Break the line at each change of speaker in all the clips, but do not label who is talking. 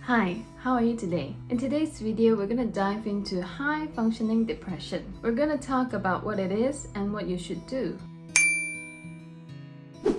Hi, how are you today? In today's video, we're going to dive into high-functioning depression. We're going to talk about what it is and what you should do.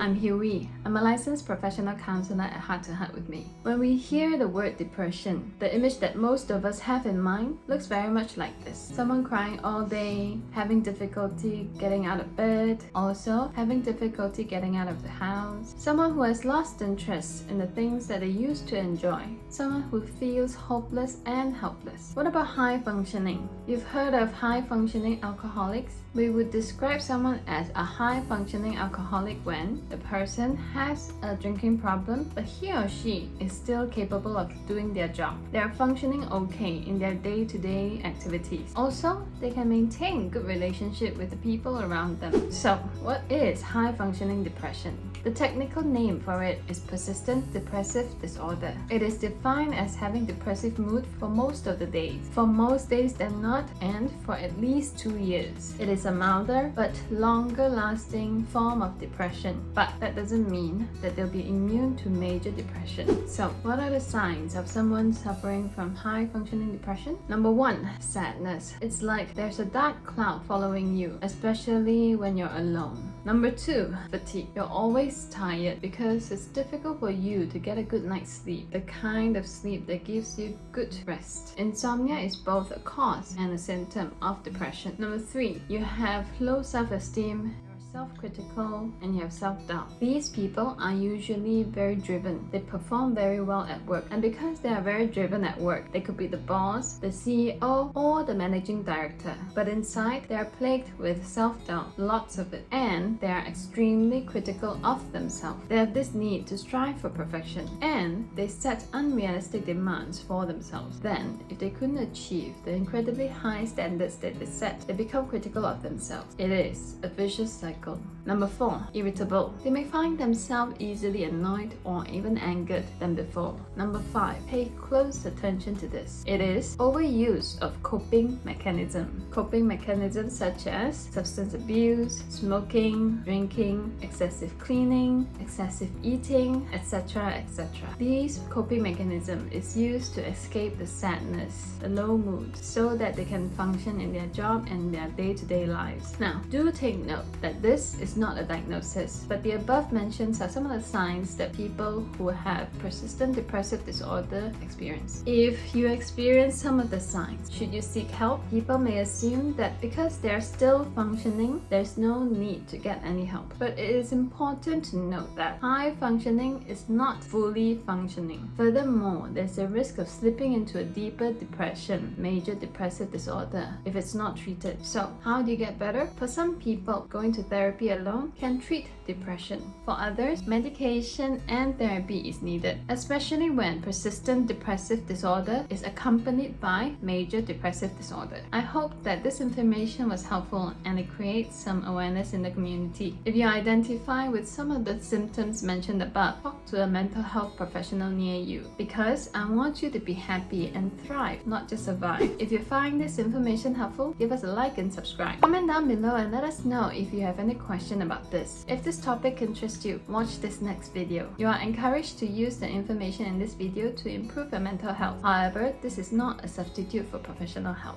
I'm Huey. I'm a licensed professional counselor at Heart to Heart with Me. When we hear the word depression, the image that most of us have in mind looks very much like this. Someone crying all day, having difficulty getting out of bed, also having difficulty getting out of the house. Someone who has lost interest in the things that they used to enjoy. Someone who feels hopeless and helpless. What about high functioning? You've heard of high functioning alcoholics? We would describe someone as a high functioning alcoholic when the person has a drinking problem, but he or she is still capable of doing their job. They are functioning okay in their day-to-day activities. Also, they can maintain good relationship with the people around them. So, what is high functioning depression? The technical name for it is persistent depressive disorder. It is defined as having depressive mood for most of the days, for most days than not, and for at least 2 years. It is a milder but longer lasting form of depression, but that doesn't mean that they'll be immune to major depression. So, what are the signs of someone suffering from high functioning depression? Number 1, sadness. It's like there's a dark cloud following you, especially when you're alone. Number 2, fatigue. You're always tired because it's difficult for you to get a good night's sleep, the kind of sleep that gives you good rest. Insomnia is both a cause and a symptom of depression. Number 3, you have low self-esteem, self-critical, and you have self-doubt. These people are usually very driven. They perform very well at work, and because they are very driven at work, they could be the boss, the CEO, or the managing director. But inside, they are plagued with self-doubt, lots of it, and they are extremely critical of themselves. They have this need to strive for perfection, and they set unrealistic demands for themselves. Then, if they couldn't achieve the incredibly high standards that they set, they become critical of themselves. It is a vicious cycle. Number 4, irritable. They may find themselves easily annoyed or even angered than before. Number 5, pay close attention to this. It is overuse of coping mechanism. Coping mechanisms such as substance abuse, smoking, drinking, excessive cleaning, excessive eating, etc. etc. These coping mechanism is used to escape the sadness, the low mood, so that they can function in their job and their day-to-day lives. Now, do take note that this is not a diagnosis, but the above mentions are some of the signs that people who have persistent depressive disorder experience. If you experience some of the signs, should you seek help? People may assume that because they are still functioning, there's no need to get any help. But it is important to note that high functioning is not fully functioning. Furthermore, there's a risk of slipping into a deeper depression, major depressive disorder, if it's not treated. So, how do you get better? For some people, going to therapy alone can treat depression. For others, medication and therapy is needed, especially when persistent depressive disorder is accompanied by major depressive disorder. I hope that this information was helpful and it creates some awareness in the community. If you identify with some of the symptoms mentioned above, talk to a mental health professional near you, because I want you to be happy and thrive, not just survive. If you find this information helpful, give us a like and subscribe. Comment down below and let us know if you have any question about this. If this topic interests you, watch this next video. You are encouraged to use the information in this video to improve your mental health. However, this is not a substitute for professional help.